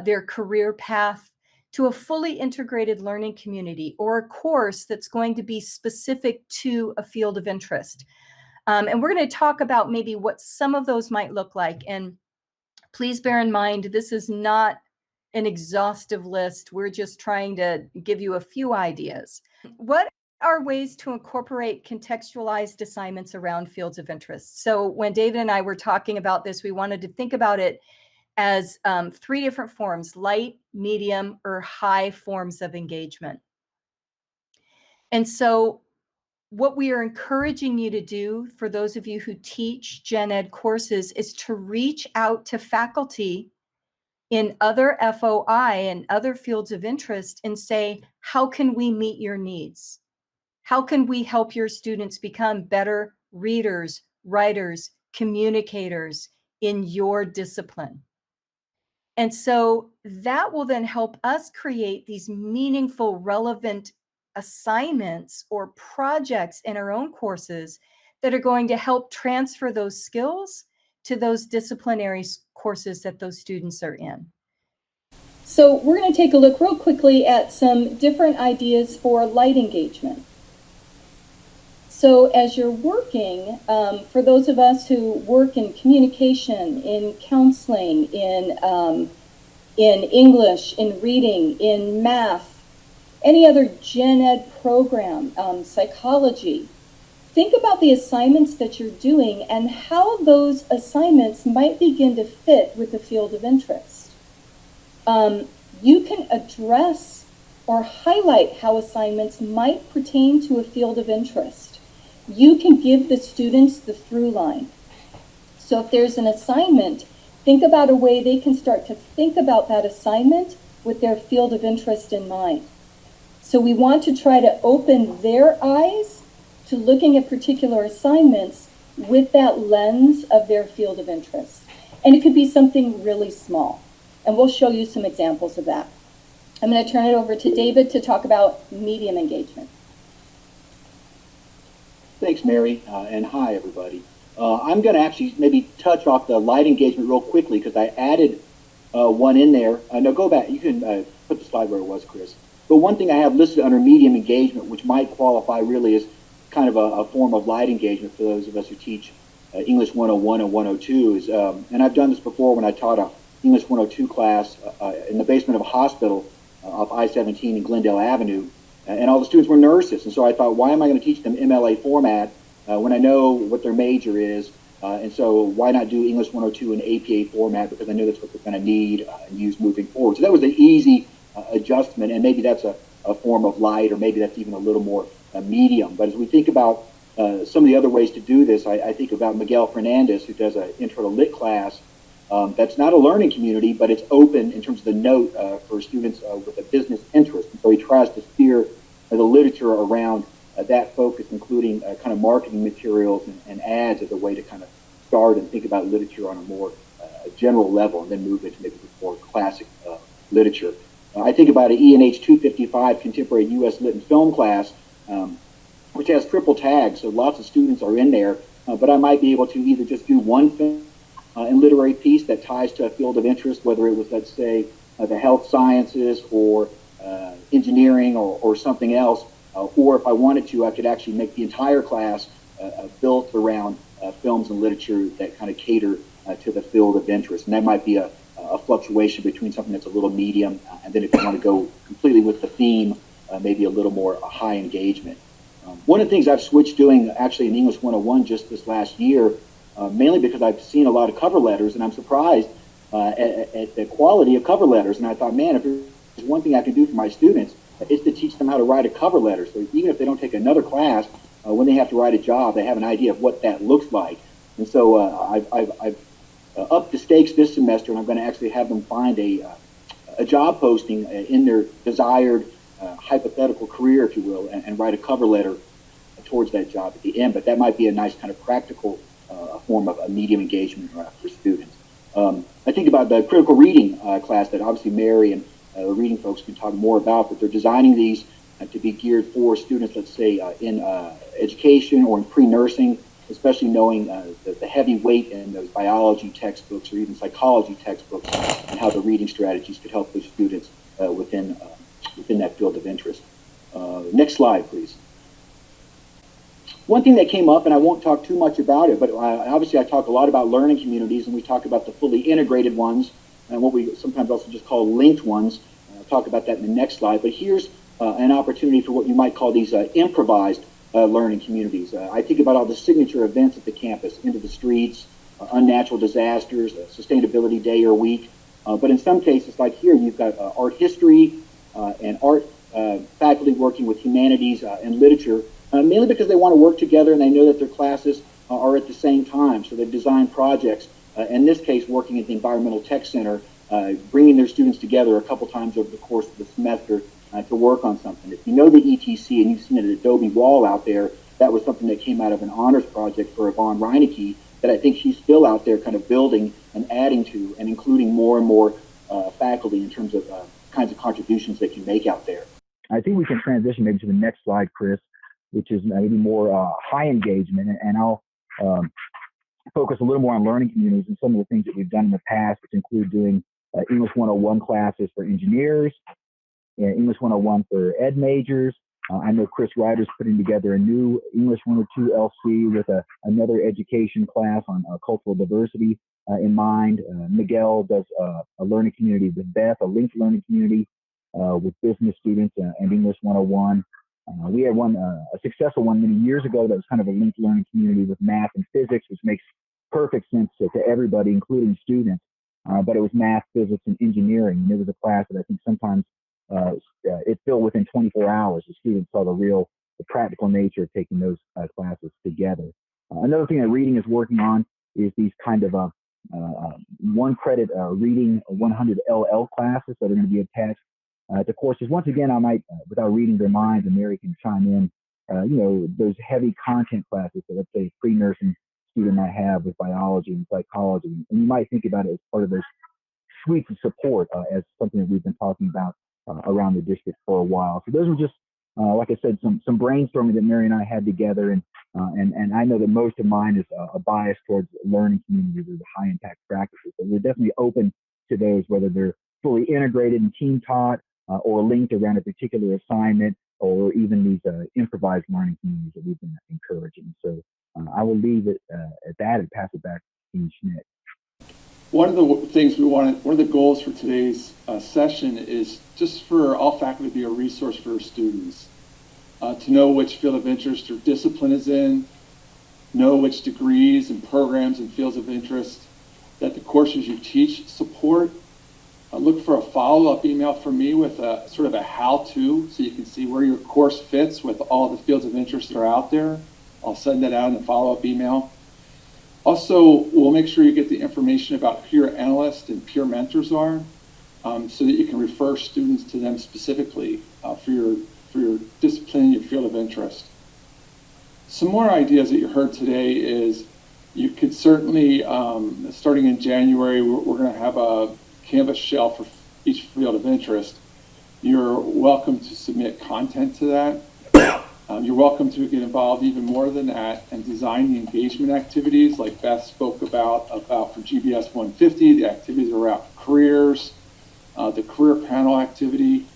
their career path, to a fully integrated learning community, or a course that's going to be specific to a field of interest. And we're going to talk about maybe what some of those might look like. And please bear in mind, this is not an exhaustive list. We're just trying to give you a few ideas. What are ways to incorporate contextualized assignments around fields of interest? So when David and I were talking about this, we wanted to think about it as 3 different forms: light, medium, or high forms of engagement. And so what we are encouraging you to do, for those of you who teach gen ed courses, is to reach out to faculty in other FOI and other fields of interest and say, how can we meet your needs? How can we help your students become better readers, writers, communicators in your discipline? And so that will then help us create these meaningful, relevant assignments or projects in our own courses that are going to help transfer those skills to those disciplinary courses that those students are in. So we're going to take a look real quickly at some different ideas for light engagement. So as you're working, for those of us who work in communication, in counseling, in English, in reading, in math, any other gen ed program, psychology, think about the assignments that you're doing and how those assignments might begin to fit with the field of interest. You can address or highlight how assignments might pertain to a field of interest. You can give the students the through line. So if there's an assignment Think about a way they can start to think about that assignment with their field of interest in mind. So we want to try to open their eyes to looking at particular assignments with that lens of their field of interest. And it could be something really small. And we'll show you some examples of that. I'm going to turn it over to David to talk about medium engagement. Thanks, Mary, and hi, everybody. I'm going to actually maybe touch off the light engagement real quickly because I added one in there. No, go back. You can put the slide where it was, Chris. But one thing I have listed under medium engagement, which might qualify really as kind of a form of light engagement for those of us who teach English 101 and 102 is, and I've done this before when I taught a English 102 class in the basement of a hospital off I-17 and Glendale Avenue, and all the students were nurses. And so I thought, why am I going to teach them MLA format when I know what their major is? And so why not do English 102 in APA format, because I know that's what they're going to need and use moving forward. So that was an easy adjustment, and maybe that's a form of light, or maybe that's even a little more medium. But as we think about some of the other ways to do this, I think about Miguel Fernandez, who does an intro to lit class. That's not a learning community, but it's open in terms of the note for students with a business interest. And so he tries to steer the literature around that focus, including kind of marketing materials and ads as a way to kind of start and think about literature on a more general level, and then move into maybe more classic literature. I think about an ENH 255 Contemporary U.S. Lit and Film class, which has triple tags, so lots of students are in there, but I might be able to either just do one film and literary piece that ties to a field of interest, whether it was, let's say, the health sciences or engineering or something else, or if I wanted to, I could actually make the entire class built around films and literature that kind of cater to the field of interest. And that might be a fluctuation between something that's a little medium, and then if you want to go completely with the theme, maybe a little more high engagement. One of the things I've switched doing actually in English 101 just this last year, mainly because I've seen a lot of cover letters, and I'm surprised at the quality of cover letters. And I thought, man, if there's one thing I can do for my students, it's to teach them how to write a cover letter. So even if they don't take another class, when they have to write a job, they have an idea of what that looks like. And so I've upped the stakes this semester, and I'm going to actually have them find a job posting in their desired hypothetical career, if you will, and write a cover letter towards that job at the end. But that might be a nice kind of practical form of a medium engagement for students. I think about the critical reading class that obviously Mary and the reading folks can talk more about, but they're designing these to be geared for students, let's say, in education or in pre-nursing, especially knowing the heavy weight in those biology textbooks or even psychology textbooks, and how the reading strategies could help those students within that field of interest. Next slide, please. One thing that came up, and I won't talk too much about it, but obviously I talk a lot about learning communities, and we talk about the fully integrated ones, and what we sometimes also just call linked ones. I'll talk about that in the next slide, but here's an opportunity for what you might call these improvised learning communities. I think about all the signature events at the campus, Into the Streets, unnatural disasters, sustainability day or week, but in some cases, like here, you've got art history and art faculty working with humanities and literature, mainly because they want to work together and they know that their classes are at the same time. So they've designed projects, in this case, working at the Environmental Tech Center, bringing their students together a couple times over the course of the semester to work on something. If you know the ETC and you've seen an Adobe wall out there, that was something that came out of an honors project for Yvonne Reinecke that I think she's still out there kind of building and adding to and including more and more faculty in terms of kinds of contributions they can make out there. I think we can transition maybe to the next slide, Chris, which is maybe more high engagement, and I'll focus a little more on learning communities and some of the things that we've done in the past, which include doing English 101 classes for engineers, English 101 for ed majors. I know Chris Ryder's putting together a new English 102 LC with another education class on cultural diversity in mind. Miguel does a learning community with Beth, a linked learning community with business students and English 101. We had one, a successful one many years ago that was kind of a linked learning community with math and physics, which makes perfect sense to everybody, including students. But it was math, physics, and engineering. And it was a class that I think sometimes it filled within 24 hours. The students saw the practical nature of taking those classes together. Another thing that reading is working on is these kind of 1 credit reading 100 LL classes that are going to be attached to courses. Once again, I might, without reading their minds, and Mary can chime in, those heavy content classes that, let's say, a pre-nursing student might have with biology and psychology. And you might think about it as part of those suites of support as something that we've been talking about around the district for a while. So those were just, like I said, some brainstorming that Mary and I had together. And I know that most of mine is a bias towards learning communities or the high impact practices. So we're definitely open to those, whether they're fully integrated and team taught or linked around a particular assignment, or even these improvised learning communities that we've been encouraging. So I will leave it at that and pass it back to Dean Schnick. One of the things one of the goals for today's session is just for all faculty to be a resource for students, to know which field of interest or discipline is in, know which degrees and programs and fields of interest that the courses you teach support. Look for a follow-up email from me with a sort of a how-to, so you can see where your course fits with all the fields of interest that are out there. I'll send that out in a follow-up email. Also, we'll make sure you get the information about who your analysts and peer mentors are, so that you can refer students to them specifically for your discipline, your field of interest. Some more ideas that you heard today is you could certainly, starting in January, we're going to have a Canvas shell for each field of interest. You're welcome to submit content to that. You're welcome to get involved even more than that and design the engagement activities like Beth spoke about for GBS 150, the activities around careers, the career panel activity.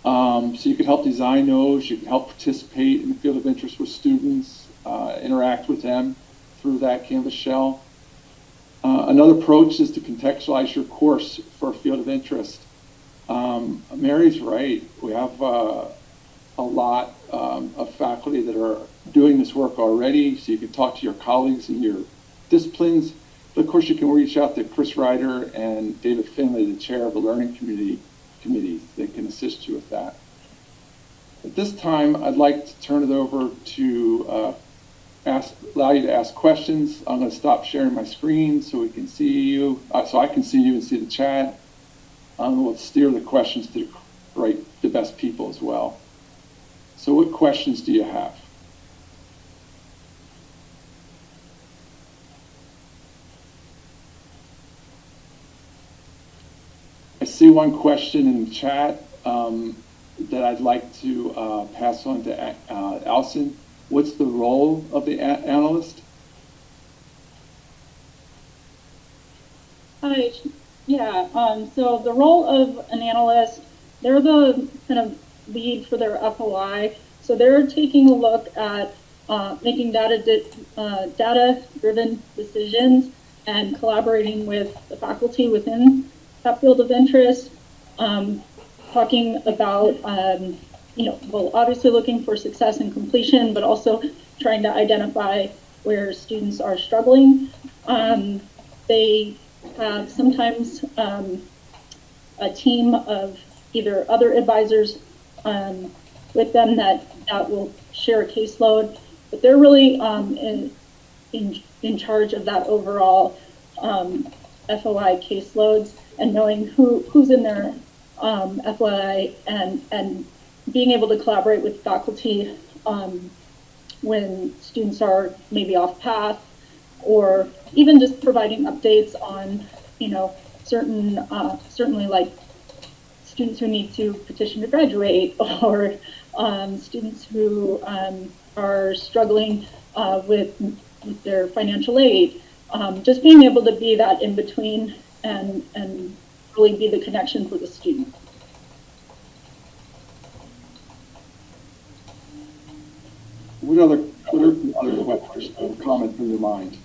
So you can help design those, you can help participate in the field of interest with students, interact with them through that Canvas shell. Another approach is to contextualize your course for a field of interest. Mary's right. We have a lot of faculty that are doing this work already, so you can talk to your colleagues in your disciplines. But of course, you can reach out to Chris Ryder and David Finley, the chair of the Learning Committee. They can assist you with that. At this time, I'd like to turn it over to allow you to ask questions. I'm going to stop sharing my screen so we can see you, so I can see you and see the chat. We'll steer the questions to the best people as well. So what questions do you have? I see one question in the chat that I'd like to pass on to Allison. What's the role of the analyst? Hi, yeah, so the role of an analyst, they're the kind of lead for their FOI. So they're taking a look at making data-driven decisions and collaborating with the faculty within that field of interest, talking about, well, obviously looking for success and completion, but also trying to identify where students are struggling. They have sometimes a team of either other advisors with them that will share a caseload, but they're really in charge of that overall FOI caseloads and knowing who's in their FOI and being able to collaborate with faculty when students are maybe off path, or even just providing updates on, certainly like students who need to petition to graduate, or students who are struggling with their financial aid. Just being able to be that in between and really be the connection for the student. What other questions or comments in your mind?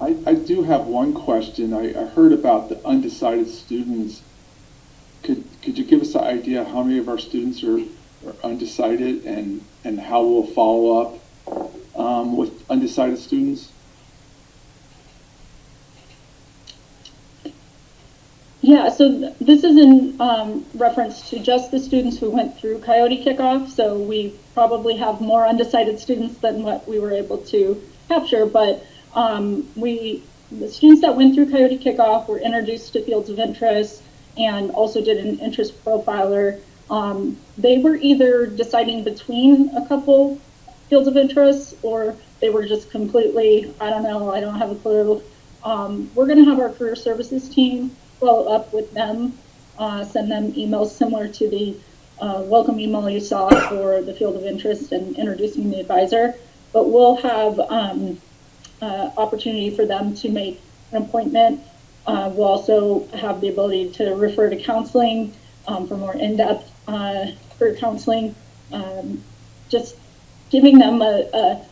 I do have one question. I heard about the undecided students. Could you give us an idea how many of our students are undecided and how we'll follow up with undecided students? Yeah, so this is in reference to just the students who went through Coyote Kickoff. So we probably have more undecided students than what we were able to capture, but the students that went through Coyote Kickoff were introduced to fields of interest and also did an interest profiler. They were either deciding between a couple fields of interest, or they were just completely, I don't know, I don't have a clue. We're gonna have our career services team follow up with them, send them emails similar to the welcome email you saw for the field of interest and introducing the advisor. But we'll have opportunity for them to make an appointment. We'll also have the ability to refer to counseling for more in-depth career counseling. Just giving them an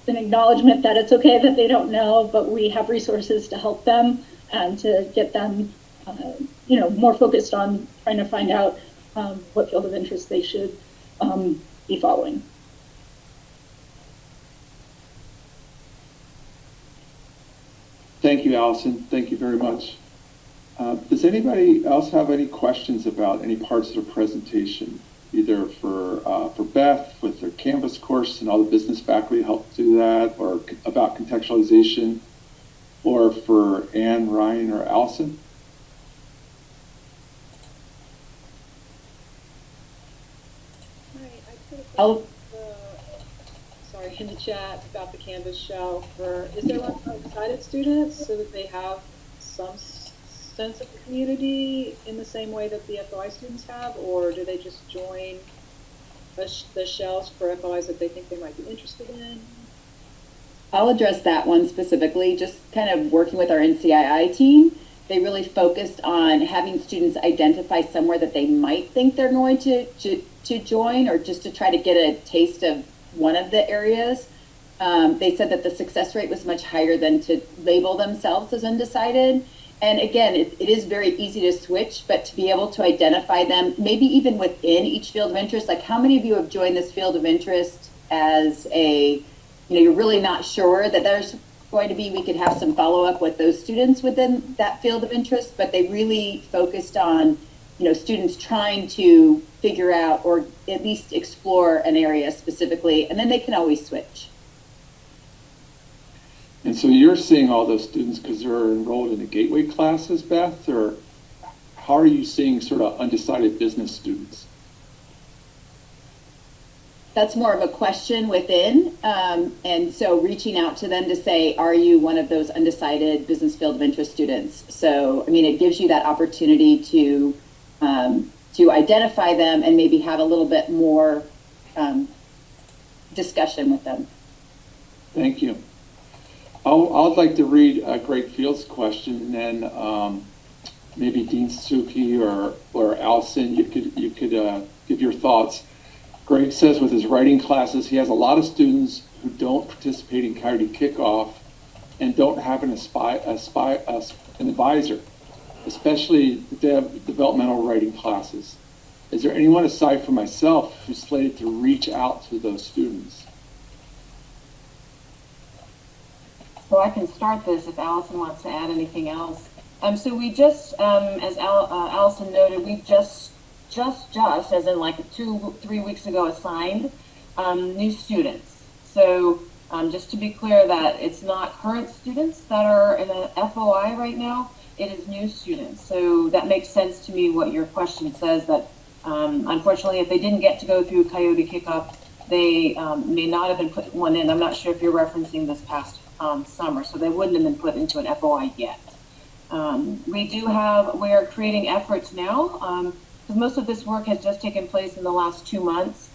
acknowledgement that it's okay that they don't know, but we have resources to help them and to get them, more focused on trying to find out what field of interest they should be following. Thank you, Allison. Thank you very much. Does anybody else have any questions about any parts of the presentation, either for Beth with their Canvas course and all the business faculty helped do that, or about contextualization, or for Anne, Ryan, or Allison? In the chat about the Canvas shell is there one for undecided students so that they have some sense of the community in the same way that the FOI students have, or do they just join the shells for FOIs that they think they might be interested in? I'll address that one specifically. Just kind of working with our NCII team, they really focused on having students identify somewhere that they might think they're going to join, or just to try to get a taste of one of the areas. They said that the success rate was much higher than to label themselves as undecided. And again, it is very easy to switch, but to be able to identify them, maybe even within each field of interest, like how many of you have joined this field of interest as a, you're really not sure that there's going to be, we could have some follow-up with those students within that field of interest, but they really focused on, students trying to figure out or at least explore an area specifically, and then they can always switch. And so you're seeing all those students because they're enrolled in the gateway classes, Beth, or how are you seeing sort of undecided business students? That's more of a question within, and so reaching out to them to say, are you one of those undecided business field of interest students? So, it gives you that opportunity to identify them and maybe have a little bit more discussion with them. Thank you. I'd like to read Greg Field's question, and then maybe Dean Suzuki or Allison, you could give your thoughts. Greg says with his writing classes, he has a lot of students who don't participate in Coyote Kickoff and don't have an advisor, especially the developmental writing classes. Is there anyone aside from myself who's slated to reach out to those students? So I can start this if Allison wants to add anything else. So we just, as Allison noted, we just as in like 2-3 weeks ago assigned new students. So just to be clear that it's not current students that are in an FOI right now, it is new students. So that makes sense to me what your question says, that unfortunately if they didn't get to go through Coyote Kickoff, they may not have been put one in. I'm not sure if you're referencing this past summer, so they wouldn't have been put into an FOI yet. We are creating efforts now, because most of this work has just taken place in the last 2 months,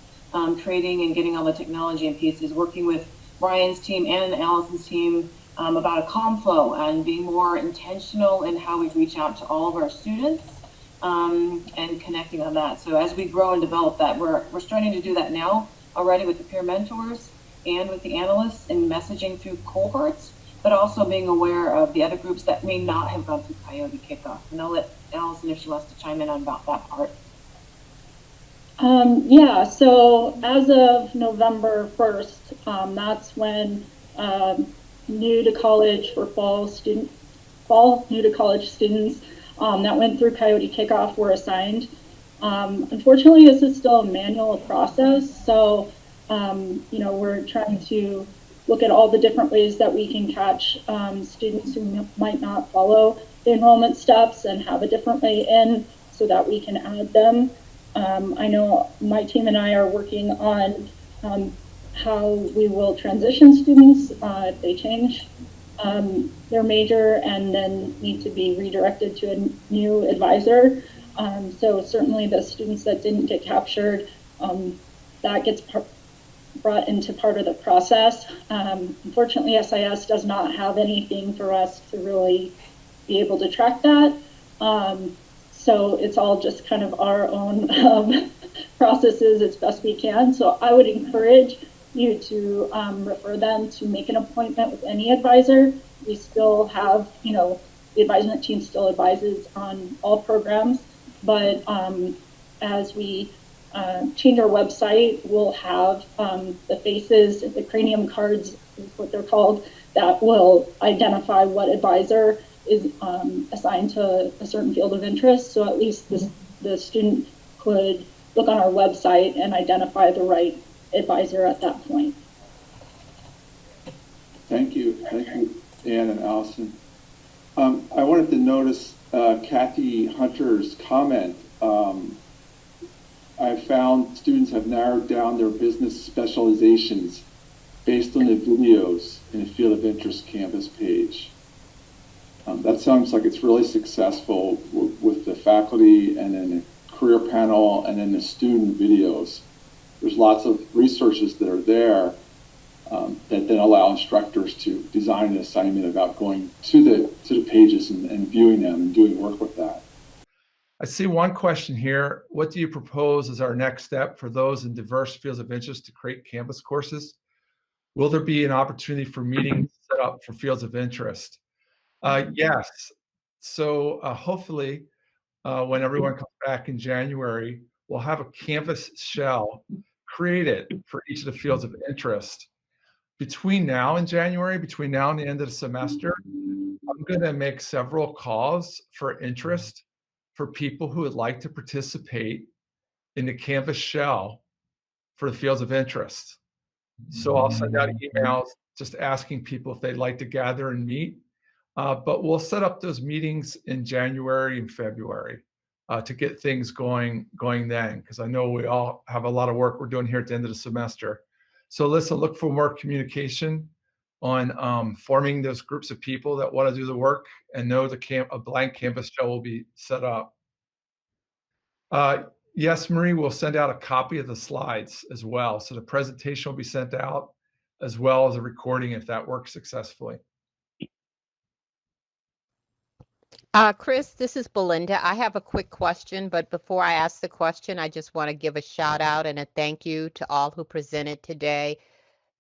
creating and getting all the technology and pieces, working with Brian's team and Allison's team about a comm flow and being more intentional in how we reach out to all of our students and connecting on that. So as we grow and develop that, we're starting to do that now already with the peer mentors and with the analysts and messaging through cohorts, but also being aware of the other groups that may not have gone through Coyote Kickoff. And I'll let Allison, if she wants to chime in on about that part. Yeah, so as of November 1st, that's when new to college for fall new to college students that went through Coyote Kickoff were assigned. Unfortunately, this is still a manual process, so we're trying to look at all the different ways that we can catch students who might not follow the enrollment steps and have a different way in so that we can add them. I know my team and I are working on how we will transition students if they change their major and then need to be redirected to a new advisor. So certainly the students that didn't get captured, that gets brought into part of the process. Unfortunately, SIS does not have anything for us to really be able to track that. So it's all just kind of our own processes as best we can. So I would encourage you to refer them to make an appointment with any advisor. We still have, the advisement team still advises on all programs, but as we change our website, we'll have the faces, the cranium cards is what they're called, that will identify what advisor is assigned to a certain field of interest. So at least the student could look on our website and identify the right advisor at that point. Thank you, Dan and Allison. I wanted to notice Kathy Hunter's comment. I found students have narrowed down their business specializations based on the videos in the field of interest Canvas page. That sounds like it's really successful with the faculty and then the career panel and then the student videos. There's lots of resources that are there that then allow instructors to design an assignment about going to the pages and viewing them and doing work with that. I see one question here. What do you propose as our next step for those in diverse fields of interest to create Canvas courses? Will there be an opportunity for meetings set up for fields of interest? Yes. So hopefully when everyone comes back in January, we'll have a Canvas shell created for each of the fields of interest. Between now and January, between now and the end of the semester, I'm going to make several calls for interest for people who would like to participate in the Canvas shell for the fields of interest. So I'll send out emails just asking people if they'd like to gather and meet. But we'll set up those meetings in January and February to get things going then, because I know we all have a lot of work we're doing here at the end of the semester. So Alyssa, look for more communication on forming those groups of people that want to do the work, and know a blank Canvas shell will be set up. Yes, Marie, we'll send out a copy of the slides as well. So the presentation will be sent out as well as a recording if that works successfully. Chris, this is Belinda. I have a quick question, but before I ask the question, I just want to give a shout out and a thank you to all who presented today.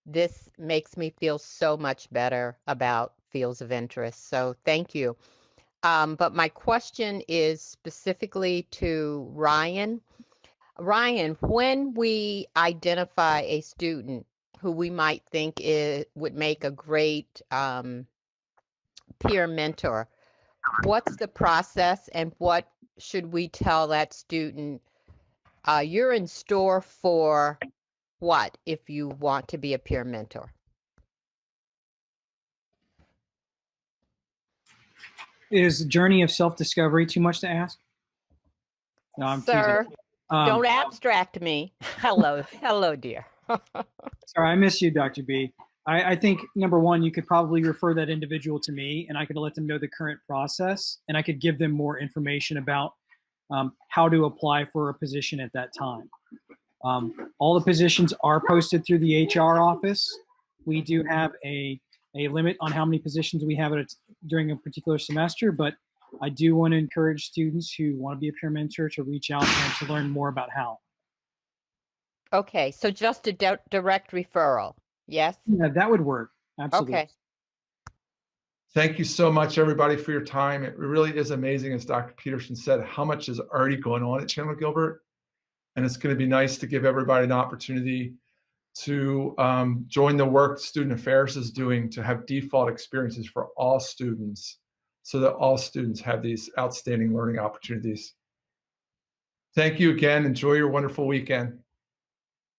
This makes me feel so much better about fields of interest. So thank you. But my question is specifically to Ryan. Ryan, when we identify a student who we might think would make a great peer mentor, what's the process and what should we tell that student? You're in store for what if you want to be a peer mentor? Is journey of self-discovery too much to ask? No, I'm Sir, teasing. don't abstract me. Hello, dear. Sorry, I miss you, Dr. B. I think, number one, you could probably refer that individual to me, and I could let them know the current process, and I could give them more information about how to apply for a position at that time. All the positions are posted through the HR office. We do have a limit on how many positions we have during a particular semester, but I do want to encourage students who want to be a peer mentor to reach out and to learn more about how. Okay, so just a direct referral, yes? Yeah, that would work, absolutely. Okay. Thank you so much, everybody, for your time. It really is amazing, as Dr. Peterson said, how much is already going on at Chandler-Gilbert. And it's going to be nice to give everybody an opportunity to join the work Student Affairs is doing to have default experiences for all students. so that all students have these outstanding learning opportunities. Thank you again. Enjoy your wonderful weekend.